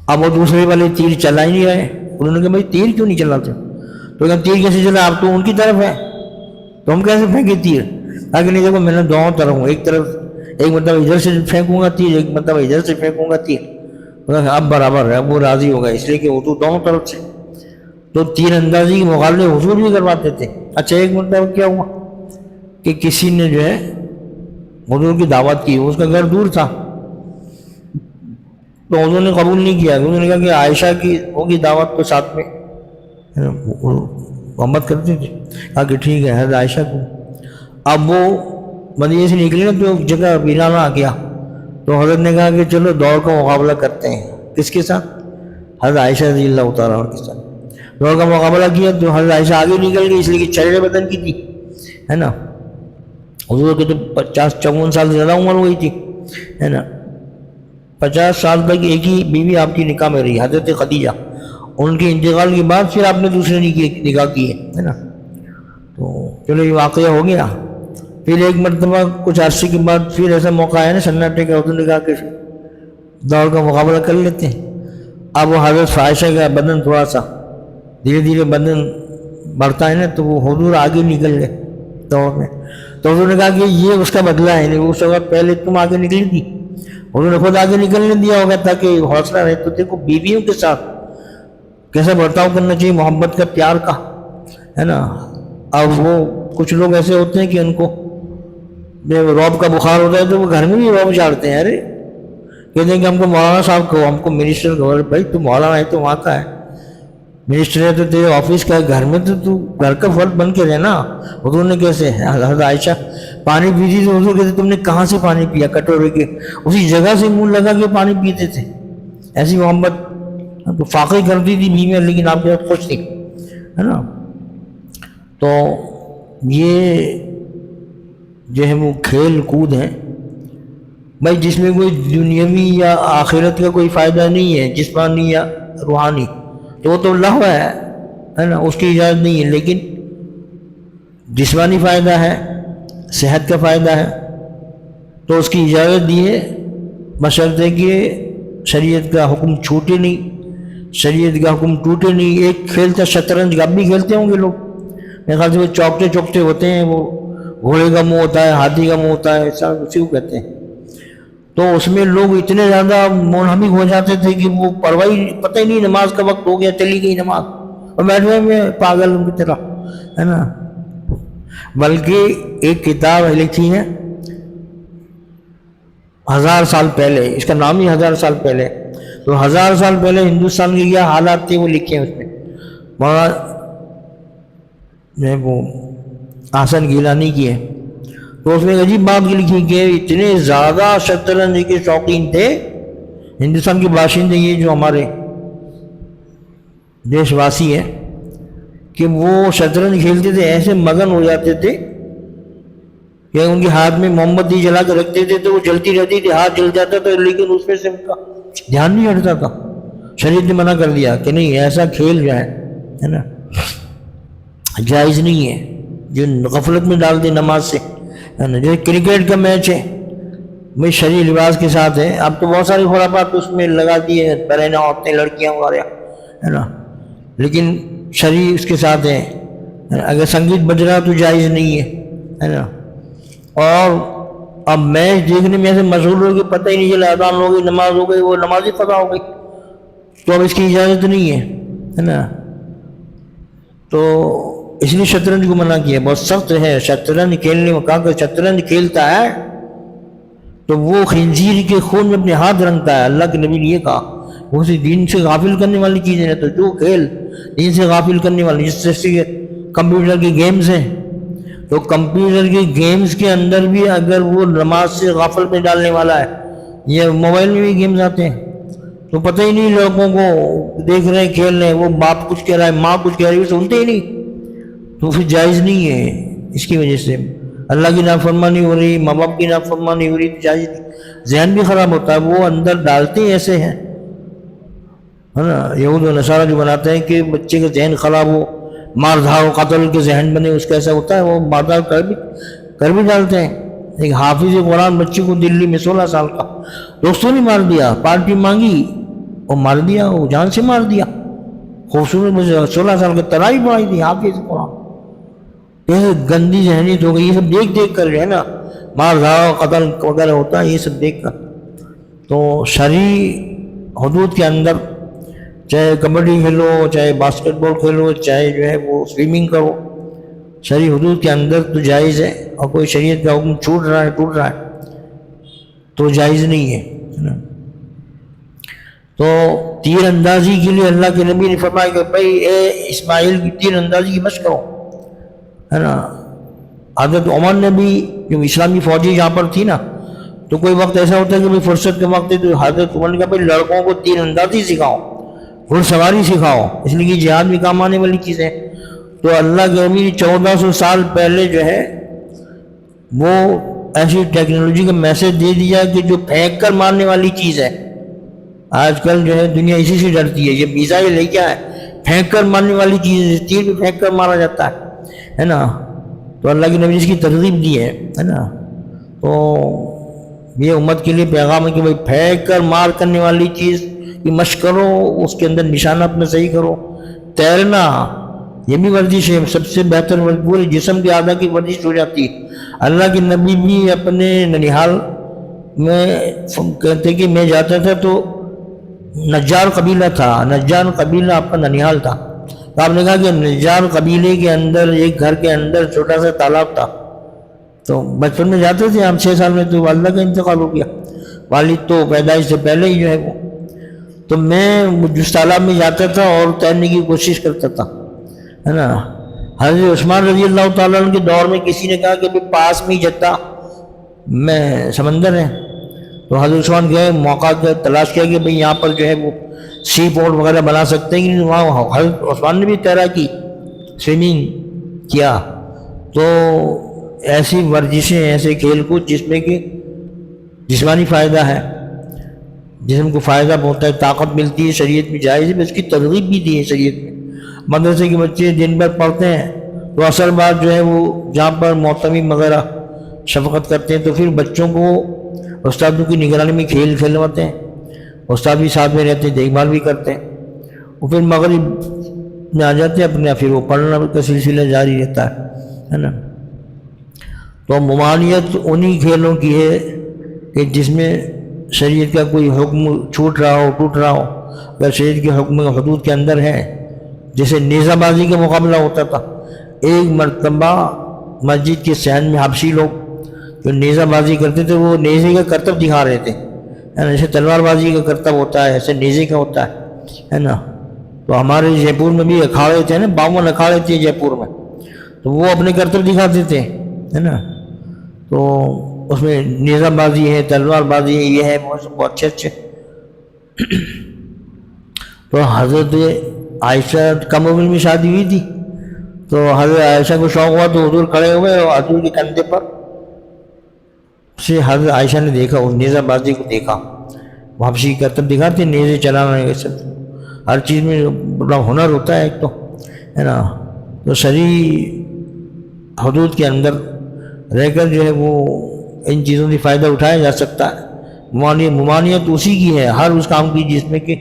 S1: اب وہ دوسرے والے تیر چلا ہی نہیں رہے. انہوں نے کہا بھائی تیر کیوں نہیں چلاتے؟ تو کہا تیر کیسے چلا، آپ تو ان کی طرف ہے تو ہم کیسے پھینکے تیر؟ آگے نہیں دیکھو میں نے دونوں طرف ہوں، ایک طرف ایک مرتبہ ادھر سے پھینکوں گا تیر، ایک مرتبہ ادھر سے پھینکوں گا تیر. اب برابر ہے، وہ راضی ہو گئے اس لیے کہ وہ تو دونوں طرف سے. تو تیر اندازی کے مقابلے حضور بھی کرواتے تھے. اچھا ایک مرتبہ کیا ہوا کہ کسی نے جو ہے حضور کی دعوت کی، اس کا گھر دور تھا تو حضور نے قبول نہیں کیا. حضور نے کہا کہ عائشہ کی ہوگی دعوت تو ساتھ میں محمد کرتے تھے. کہا کہ ٹھیک ہے حضرت عائشہ کو. اب وہ مدینے سے نکلے نا تو جگہ بلانا آ گیا، تو حضرت نے کہا کہ چلو دوڑ کا مقابلہ کرتے ہیں. کس کے ساتھ؟ حضرت عائشہ رضی اللہ تعالیٰ عنہ کے ساتھ. دوڑ کا مقابلہ کیا تو حضرت عائشہ آگے نکل گئی اس لیے کہ چہرے بدن کی تھی، ہے نا. حضور کے تو 50-54 سال سے زیادہ عمر ہوئی تھی، ہے نا. 50 سال تک ایک ہی بیوی آپ کی نکاح میں رہی، حضرت خدیجہ. ان کے انتقال کے بعد پھر آپ نے دوسرے نکاح کی ہے نا. تو چلو یہ واقعہ ہو گیا. پھر ایک مرتبہ کچھ عرصے کے بعد پھر ایسا موقع آیا نا سناٹے کا، حضور نے کہا کہ دوڑ کا مقابلہ کر لیتے ہیں. اب وہ حضرت عائشہ کا بدن تھوڑا سا دھیرے دھیرے بدن بڑھتا ہے نا، تو وہ حضور آگے نکل گئے دوڑ میں. تو حضور نے کہا کہ یہ اس کا بدلہ ہے، نہیں اس وقت پہلے تم آگے نکلی تھی، حضور نے خود آگے نکلنے دیا ہوگا تاکہ حوصلہ رہے. تو دیکھو بیویوں کے ساتھ کیسا برتاؤ کرنا چاہیے، محبت کا، پیار کا، ہے نا. اب وہ کچھ لوگ ایسے ہوتے ہیں کہ ان کو جب رعب کا بخار ہوتا ہے تو وہ گھر میں بھی رعب جھاڑتے ہیں. ارے کہتے ہیں کہ ہم کو مولانا صاحب کو، ہم کو منسٹر کو. بھائی تو مولانا ہے تو وہاں کا ہے، منسٹر ہے تو تیرے آفس کا ہے، گھر میں تو گھر کا فرد بن کے رہنا. حضور نے کیسے، حضرت عائشہ پانی پیتی تو حضور کہتے تم نے کہاں سے پانی پیا؟ کٹورے کے اسی جگہ سے منہ لگا کے پانی پیتے تھے. ایسی محبت تو فاقے کرتی تھی بیویاں، لیکن آپ کے ساتھ خوش تھی، ہے نا. تو یہ جو ہے وہ کھیل کود ہیں بھائی جس میں کوئی دنیاوی یا آخرت کا کوئی فائدہ نہیں ہے، جسمانی یا روحانی، تو وہ تو لہو ہے نا، اس کی اجازت نہیں ہے. لیکن جسمانی فائدہ ہے، صحت کا فائدہ ہے تو اس کی اجازت دی ہے، بشرطے کہ شریعت کا حکم چھوٹے نہیں. شریعت کا حکم ٹوٹے نہیں. ایک کھیل تھا شطرنج کا, اب بھی کھیلتے ہوں گے لوگ میرے خیال سے, وہ چوکتے چوکتے ہوتے ہیں, وہ گھوڑے کا منہ ہوتا ہے, ہاتھی کا منہ ہوتا ہے, ایسا اسی کو کہتے ہیں. تو اس میں لوگ اتنے زیادہ منہمک ہو جاتے تھے کہ وہ پرواہ پتہ ہی نہیں, نماز کا وقت ہو گیا, چلی گئی نماز, اور بیٹھے میں پاگل ان کی طرح, ہے نا. بلکہ ایک کتاب لکھی ہے 1000 سال پہلے, اس کا نام ہی 1000 سال پہلے, تو 1000 سال پہلے ہندوستان کے کیا حالات تھے وہ لکھے ہیں اس میں. وہ آسن گیلانی کی ہے, تو اس میں ایک عجیب بات لکھی کہ اتنے زیادہ شطرنج کے شوقین تھے ہندوستان کے باشندے, یہ جو ہمارے دیش واسی ہیں, کہ وہ شطرنج کھیلتے تھے, ایسے مگن ہو جاتے تھے کہ ان کے ہاتھ میں موم بتی جلا کے رکھتے تھے تو وہ جلتی رہتی تھی, ہاتھ جل جاتا تھا, لیکن اس میں سے ان کا دھیان نہیں ہٹتا تھا. شریعت نے منع کر دیا کہ نہیں, ایسا کھیل جو ہے نا جائز نہیں ہے, جو غفلت میں ڈال دے نماز سے, ہے نا. جو کرکٹ کا میچ ہے میں شرعی لباس کے ساتھ ہے, اب تو بہت ساری خرافات اس میں لگا دیے, بہنیں عورتیں لڑکیاں وغیرہ, ہے نا, لیکن شرعی اس کے ساتھ ہے. اگر سنگیت بج رہا تو جائز نہیں ہے نا. اور اب میچ دیکھنے میں ایسے مشغول ہو کہ پتہ ہی نہیں چلا, اذان ہو گئی, نماز ہو گئی, وہ نماز ہی قضا ہو گئی, تو اب اس کی اجازت نہیں ہے نا. تو اس لیے شطرنج کو منع کیا, بہت سخت ہے شطرنج کھیلنے میں. کہا کہ شطرنج کھیلتا ہے تو وہ خنزیر کے خون میں اپنے ہاتھ رنگتا ہے. اللہ کے نبی نے یہ کہا, وہ اسی دین سے غافل کرنے والی چیزیں ہیں. تو جو کھیل دین سے غافل کرنے والی, جس سے کمپیوٹر کے گیمز ہیں, تو کمپیوٹر کے گیمز کے اندر بھی اگر وہ نماز سے غافل میں ڈالنے والا ہے, یہ موبائل میں بھی گیمز آتے ہیں, تو پتہ ہی نہیں لوگوں کو, دیکھ رہے ہیں کھیل رہے ہیں, وہ باپ کچھ کہہ رہا ہے, ماں کچھ کہہ رہی ہے, سنتے ہی نہیں, تو پھر جائز نہیں ہے. اس کی وجہ سے اللہ کی نافرمانی ہو رہی, ماں باپ کی نافرمانی ہو رہی, تو جائز نہیں. ذہن بھی خراب ہوتا ہے, وہ اندر ڈالتے ہی ایسے ہیں, ہے نا. یہود و نصارہ جو بناتے ہیں کہ بچے کا ذہن خراب ہو, مار دھاڑ و قتل کے ذہن بنے, اس کا ایسا ہوتا ہے, وہ مار دھاڑ کر بھی ڈالتے ہیں. ایک حافظ قرآن بچے کو دلی میں 16 سال کا دوستوں نے مار دیا, پارٹی مانگی اور مار دیا, وہ جان سے مار دیا. خوبصورت مجھے 16 سال کی ترائی پڑھائی تھی حافظ قرآن. یہ گندی ذہنیت ہو گئی, یہ سب دیکھ دیکھ کر جو ہے نا, مار دھاڑ قتل وغیرہ ہوتا ہے, یہ سب دیکھ کر. تو شرعی حدود کے اندر چاہے کبڈی کھیلو, چاہے باسکٹ بال کھیلو, چاہے جو ہے وہ سوئمنگ کرو, شرعی حدود کے اندر تو جائز ہے. اور کوئی شریعت کا حکم ٹوٹ رہا ہے تو جائز نہیں ہے. تو تیر اندازی کے لیے اللہ کے نبی نے فرمایا کہ بھائی اے اسماعیل کی تیر اندازی کی مشق کرو, ہے نا. حضرت عمر نے بھی, جو اسلامی فوجی یہاں پر تھی نا, تو کوئی وقت ایسا ہوتا ہے کہ فرصت کے وقت ہے, تو حضرت عمر نے کہا بھائی لڑکوں کو تیر اندازی سکھاؤ, گھڑ سواری سکھاؤ, اس لیے کہ جہاد میں کام آنے والی چیزیں. تو اللہ کے نبی 1400 سال پہلے جو ہے وہ ایسی ٹیکنالوجی کا میسج دے دیا کہ جو پھینک کر مارنے والی چیز ہے. آج کل جو ہے دنیا اسی سے ڈرتی ہے, یہ میزائل ہے کیا ہے, پھینک کر مارنے والی چیز ہے, تیر بھی پھینک کر مارا جاتا ہے نا. تو اللہ کے نبی نے اس کی ترغیب دی ہے نا. تو یہ امت کے لیے پیغام ہے کہ بھائی پھینک کر مار کرنے والی چیز کی مشق کرو, اس کے اندر نشانہ اپنا صحیح کرو. تیرنا یہ بھی ورزش ہے, سب سے بہتر پورے جسم کے اعضاء کی ورزش ہو جاتی ہے. اللہ کے نبی بھی اپنے ننیحال میں کہتے کہ میں جاتا تھا تو نجار قبیلہ تھا, نجار قبیلہ آپ کا ننیحال تھا, تو آپ نے کہا کہ نجار قبیلے کے اندر ایک گھر کے اندر چھوٹا سا تالاب تھا, تو بچپن میں جاتے تھے ہم 6 سال میں, تو والدہ کا انتقال ہو گیا, والد تو پیدائش سے پہلے ہی جو ہے وہ. تو میں جس تالاب میں جاتا تھا اور تیرنے کی کوشش کرتا تھا, ہے نا. حضرت عثمان رضی اللہ تعالیٰ عنہ کے دور میں کسی نے کہا کہ پاس میں ہی جدہ میں سمندر ہے, تو حضرت عثمان گئے, موقع تلاش کیا کہ بھئی یہاں پر جو ہے وہ سی پورٹ وغیرہ بنا سکتے ہیں, وہاں حضرت عثمان نے بھی تیراکی سوئمنگ کیا. تو ایسی ورزشیں, ایسے کھیل کود جس میں کہ جسمانی فائدہ ہے, جسم کو فائدہ پہنچتا ہے, طاقت ملتی ہے, شریعت میں جائز ہے, اس کی ترغیب بھی دی ہے شریعت میں. مدرسے کے بچے دن بھر پڑھتے ہیں تو اصل بات جو ہے وہ جہاں پر محتمم وغیرہ شفقت کرتے ہیں, تو پھر بچوں کو استادوں کی نگرانی میں کھیل کھلواتے ہیں, استاد بھی ساتھ میں رہتے ہیں, دیکھ بھال بھی کرتے ہیں. وہ پھر مغرب میں آ جاتے ہیں اپنے، پھر وہ پڑھنا کا سلسلہ جاری رہتا ہے نا۔ تو ممانعت انہی کھیلوں کی ہے کہ جس میں شریعت کا کوئی حکم چھوٹ رہا ہو، ٹوٹ رہا ہو، اگر شریعت کے حکم حدود کے اندر ہے۔ جیسے نیزہ بازی کا مقابلہ ہوتا تھا، ایک مرتبہ مسجد کے صحن میں حبشی لوگ جو نیزہ بازی کرتے تھے وہ نیزے کا کرتب دکھا رہے تھے، جیسے تلوار بازی کا کرتب ہوتا ہے ایسے نیزے کا ہوتا ہے نا۔ تو ہمارے جے پور میں بھی اکھاڑے تھے نا، 52 اکھاڑے تھے جے پور میں، تو وہ اپنے کرتب دکھاتے تھے ہے نا۔ تو اس میں نیزہ بازی ہے، تلوار بازی ہے، یہ ہے بہت اچھے اچھے۔ تو حضرت عائشہ کم عمر میں شادی ہوئی تھی، تو حضرت عائشہ کو شوق ہوا تو حضور کھڑے ہوئے اور حضور کے کندھے پر سے حضرت عائشہ نے دیکھا، اس نیزہ بازی کو دیکھا۔ حبشی کرتب دکھاتے نیزے چلانا ہے، سب ہر چیز میں بڑا ہنر ہوتا ہے ایک تو ہے نا۔ تو شرعی حدود کے اندر رہ کر جو ہے وہ ان چیزوں سے فائدہ اٹھایا جا سکتا ہے۔ ممانعت اسی کی ہے، ہر اس کام کی جس میں کہ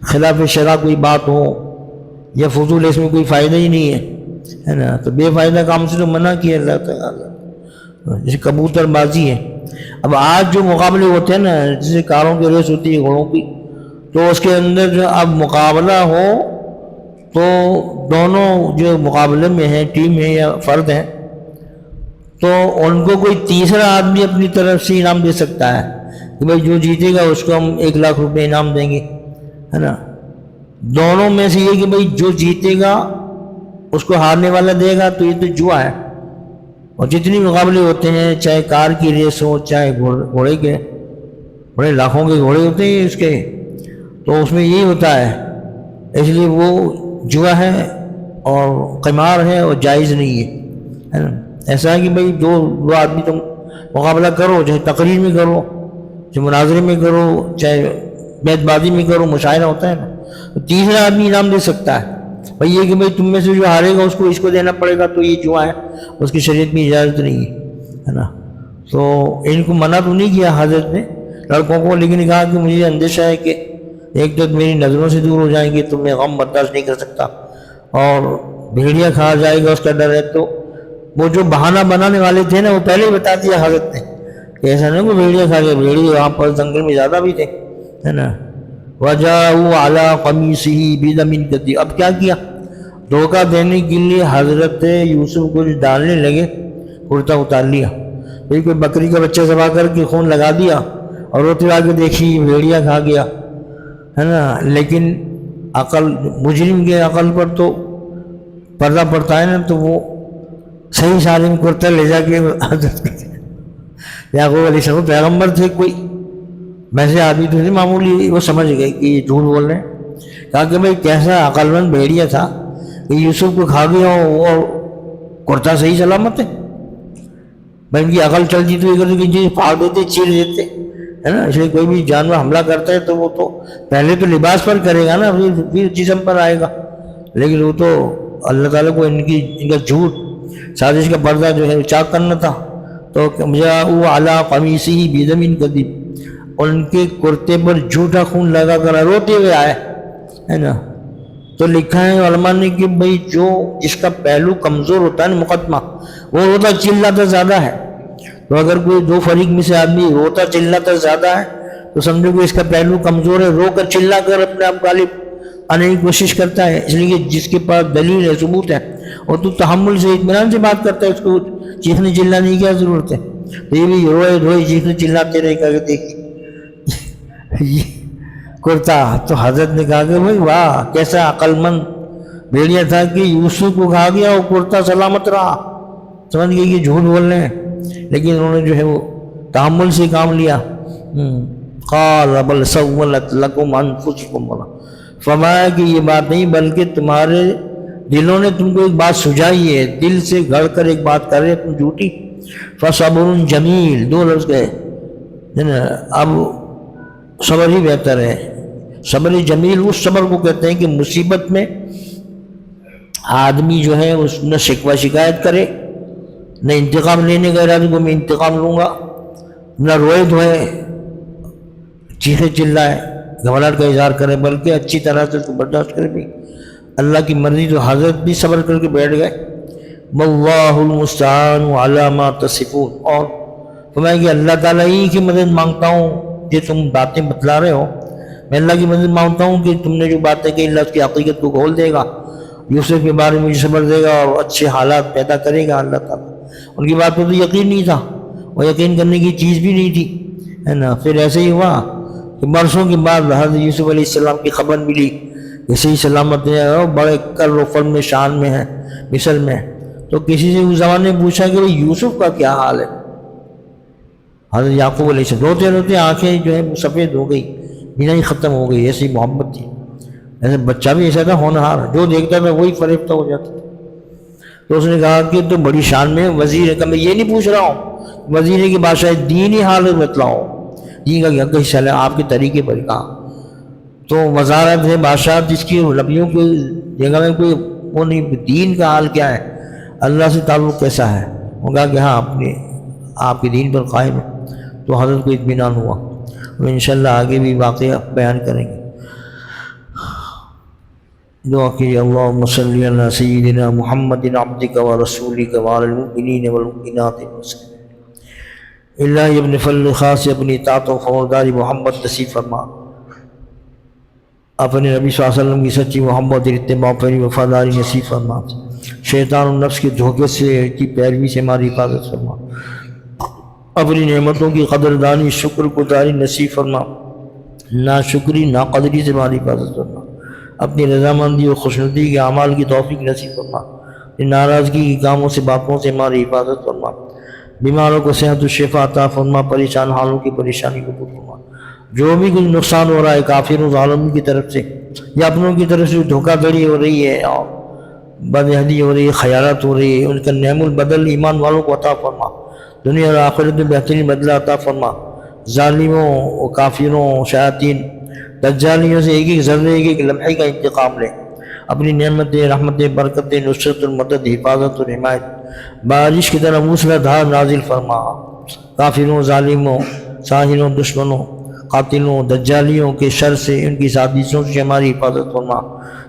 S1: خلاف شرع کوئی بات ہو یا فضول، اس میں کوئی فائدہ ہی نہیں ہے نا۔ تو بے فائدہ کام سے تو منع کیا اللہ تعالیٰ، جیسے کبوتر بازی ہے۔ اب آج جو مقابلے ہوتے ہیں نا، جیسے کاروں کی ریس ہوتی ہے، گھوڑوں کی، تو اس کے اندر جو اب مقابلہ ہو تو دونوں جو مقابلے میں ہیں، ٹیم ہے یا فرد ہیں، تو ان کو کوئی تیسرا آدمی اپنی طرف سے انعام دے سکتا ہے کہ بھائی جو جیتے گا اس کو ہم 1 لاکھ روپے انعام دیں گے ہے نا۔ دونوں میں سے یہ کہ بھائی جو جیتے گا اس کو ہارنے والا دے گا، تو یہ تو جوا ہے۔ اور جتنی مقابلے ہوتے ہیں، چاہے کار کی ریس ہو، چاہے گھوڑے کے، بڑے لاکھوں کے گھوڑے ہوتے ہیں اس کے، تو اس میں یہی ہوتا ہے، اس لیے وہ جوا ہے اور قمار ہے اور جائز نہیں ہے نا۔ ایسا ہے کہ بھائی دو آدمی تم مقابلہ کرو، چاہے تقریر میں کرو، چاہے مناظرے میں کرو، چاہے بیت بازی میں کرو، مشاعرہ ہوتا ہے نا، تو تیسرا آدمی انعام دے سکتا ہے۔ بھائی یہ کہ بھائی تم میں سے جو ہارے گا اس کو دینا پڑے گا، تو یہ جوا ہے، اس کی شریعت میں اجازت نہیں ہے نا۔ تو ان کو منع تو نہیں کیا حضرت نے لڑکوں کو، لیکن کہا کہ مجھے اندیشہ ہے کہ ایک تو میری نظروں سے دور ہو جائیں گے، تو میں غم برداشت نہیں کر سکتا، اور بھیڑیا کھا جائے گا اس کا ڈر ہے۔ تو وہ جو بہانہ بنانے والے تھے نا، وہ پہلے ہی بتا دیا حضرت نے کہ ایسا نہیں کہ بھیڑیا کھا گیا، بھیڑی وہاں پر جنگل میں زیادہ بھی تھے ہے نا۔ وَجَاءُوا عَلَىٰ قَمِيصِهِ بِدَمٍ كَثِيرٍ، اب کیا کیا، دھوکہ دینے کے لیے حضرت یوسف کو ڈالنے لگے، کرتا اتار لیا، پھر کوئی بکری کا بچہ ذبح کر کے خون لگا دیا، اور روتے آگے دیکھی بھیڑیا کھا گیا ہے نا۔ لیکن عقل، مجرم کے عقل پر تو پردہ پڑتا ہے نا، تو وہ صحیح سالم کرتا لے جا کے حضرت یعقوب علیہ السلام پیغمبر تھے، کوئی ویسے آدمی تو نہیں معمولی، وہ سمجھ گئے کہ یہ جھوٹ بول رہے ہیں۔ کہا کہ بھائی کیسا عقل مند بھیڑیا تھا کہ یوسف کو کھا گیا وہ کرتا صحیح سلامت ہے۔ بھائی ان کی عقل چلتی تو یہ کرتے کہ چیز پھاڑ دیتے، چیر دیتے ہے نا۔ اس لیے کوئی بھی جانور حملہ کرتا ہے تو وہ تو پہلے تو لباس پر کرے گا نا، پھر جسم پر آئے گا، لیکن وہ تو اللہ تعالیٰ کو ان کا جھوٹ، سازش کا پردہ جو ہے چاک کرنا تھا۔ تو جاءوا علی قمیصہ بدم کذب، ان کے کرتے پر جھوٹا خون لگا کر روتے ہوئے آئے ہے نا۔ تو لکھا ہے علماء نے کہ بھئی جو جس کا پہلو کمزور ہوتا ہے نا، مقدمہ، وہ روتا چلاتا زیادہ ہے۔ تو اگر کوئی دو فریق میں سے آدمی روتا چلاتا زیادہ ہے تو سمجھو کہ اس کا پہلو کمزور ہے، رو کر چلا کر اپنے آپ غالب آنے کی کوشش کرتا ہے، اس لیے کہ جس کے پاس دلیل ہے، ثبوت ہے، اور تو تحمل سے، اطمینان سے بات کرتا ہے، اس کو چیخنے چلانے کی کیا ضرورت ہے۔ تو یہ بھی روئے دھوئے چیخنے چلاتے رہے کہ دیکھیے کرتا۔ تو حضرت نے کہا کہ بھائی واہ کیسا عقل مند بھیڑیا تھا کہ یوسف کو کھا گیا اور کرتا سلامت رہا۔ سمجھ گئے کہ جھوٹ بول رہے ہیں، لیکن انہوں نے جو ہے وہ تحمل سے کام لیا۔ قال بل سولت لکم انفسکم، فرمایا کہ یہ بات نہیں بلکہ تمہارے دلوں نے تم کو ایک بات سجائی ہے، دل سے گھڑ کر ایک بات کر رہے تم جھوٹی۔ فصبر جمیل، دو لفظ گئے، اب صبر ہی بہتر ہے۔ صبر جمیل اس صبر کو کہتے ہیں کہ مصیبت میں آدمی جو ہے اس نہ شکوہ شکایت کرے، نہ انتقام لینے کا ارادہ کو میں انتقام لوں گا، نہ روئے دھوئے چیخے چلائے گھبراہٹ کا اظہار کرے بلکہ اچھی طرح سے اس کو برداشت کرے بھی اللہ کی مرضی تو حضرت بھی صبر کر کے بیٹھ گئے. واللہ المستعان علی ما تصفون. اور فرمایا کہ اللہ تعالیٰ ہی کی مدد مانگتا ہوں جو تم باتیں بتلا رہے ہو. میں اللہ کی مدد مانگتا ہوں کہ تم نے جو باتیں کہ اللہ اس کی حقیقت کو کھول دے گا, یوسف کے بارے میں صبر دے گا اور اچھے حالات پیدا کرے گا اللہ تعالیٰ. ان کی بات پہ تو یقین نہیں تھا, اور یقین کرنے کی چیز بھی نہیں تھی, ہے نا. پھر ایسے ہی ہوا کہ برسوں کے بعد حضرت یوسف علیہ السلام کی خبر ملی کہ صحیح سلامت ہے اور بڑے کر و فر میں شان میں ہے مصر میں. تو کسی سے اس زمانے نے پوچھا کہ یوسف کا کیا حال ہے. حضرت یعقوب علیہ السلام روتے روتے آنکھیں جو ہے سفید ہو گئی, بنا ہی ختم ہو گئی. ایسی محبت تھی. ایسے بچہ بھی ایسا تھا ہونہار, جو دیکھتا تھا وہی فریفتہ ہو جاتا تھا. تو اس نے کہا کہ تو بڑی شان میں وزیر ہے. کہ میں یہ نہیں پوچھ رہا ہوں وزیر ہے کہ بادشاہ دینی حالت بتلاؤ, دین کا کیا حصہ ہے آپ کے طریقے پر. کہا تو وزارت ہے بادشاہ جس کی لبیوں کی جگہ میں کوئی وہ نہیں, دین کا حال کیا ہے, اللہ سے تعلق کیسا ہے. وہ کہا کہ ہاں آپ کے دین پر قائم ہے. تو حضرت کو اطمینان ہوا. وہ انشاءاللہ آگے بھی واقعہ بیان کریں گے. دعا کیجیے اللہم صلی علی سیدنا محمد عبدک و رسولک وعلی المؤمنین والمؤمنات والمسلمین. الہی ابن فضل خاص اپنی اطاعت و خبرداری محمد نصیب فرما. اپنے نبی صلی اللہ علیہ وسلم کی سچی محبت اتباع پیروی وفاداری نصیب فرما. شیطان و نفس کے دھوکے سے کی پیروی سے ہماری حفاظت فرما. اپنی نعمتوں کی قدردانی شکر گزاری نصیب فرما. ناشکری ناقدری سے ہماری حفاظت فرما. اپنی رضامندی و خوشنودی کے اعمال کی توفیق نصیب فرما. ناراضگی کی کاموں سے باتوں سے ہماری حفاظت فرما. بیماروں کو صحت و شفا عطا فرما. پریشان حالوں کی پریشانی کو دور فرما. جو بھی کچھ نقصان ہو رہا ہے کافروں ظالموں کی طرف سے یا اپنوں کی طرف سے دھوکہ دھڑی ہو رہی ہے اور بدہدی ہو رہی ہے, خیالات ہو رہی ہے, ان کا نعم البدل ایمان والوں کو عطا فرما. دنیا اور آخرت میں بہترین بدلہ عطا فرما. ظالموں و کافروں شیاطین دجالیوں سے ایک ایک ذرے ایک ایک لمحے کا انتقام لے. اپنی نعمتیں رحمتیں برکتیں نصرت المدد حفاظت اور حمایت بارش کی طرح موسلا دھار نازل فرما. کافروں ظالموں ساحروں دشمنوں قاتلوں دجالیوں کے شر سے ان کی سازشوں سے ہماری حفاظت فرما.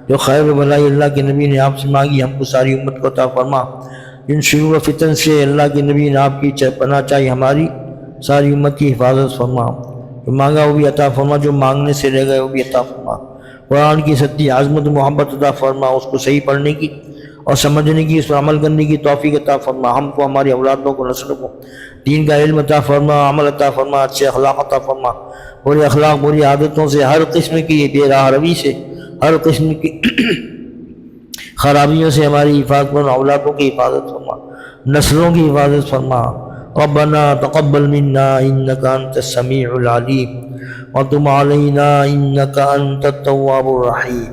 S1: جو خیر و بھلائی اللہ کے نبی نے آپ سے مانگی ہم کو ساری امت کو عطا فرما. ان شرور و فتن سے اللہ کے نبی نے آپ کی پناہ چاہی ہماری ساری امت کی حفاظت فرما. جو مانگا وہ بھی عطا فرما, جو مانگنے سے رہ گئے وہ بھی عطا فرما. قرآن کی سچی عظمت و محبت عطا فرما. اس کو صحیح پڑھنے کی اور سمجھنے کی اس پر عمل کرنے کی توفیق عطا فرما. ہم کو ہماری اولادوں کو نسلوں کو دین کا علم عطا فرما, عمل عطا فرما, اچھے اخلاق عطا فرما. برے اخلاق بری عادتوں سے ہر قسم کی بے راہ روی سے ہر قسم کی خرابیوں سے ہماری حفاظت فرما. اولادوں کی حفاظت فرما, نسلوں کی حفاظت فرما. ربنا تقبل منا انك انت السميع العليم وتب علينا انك انت التواب الرحيم.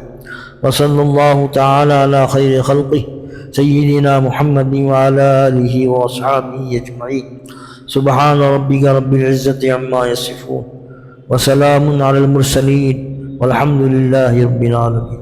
S1: وصلى الله تعالى على خير خلقه سيدنا محمد وعلى اله واصحابه اجمعين. سبحان ربك رب العزة عما يصفون وسلام على المرسلين والحمد لله رب العالمين.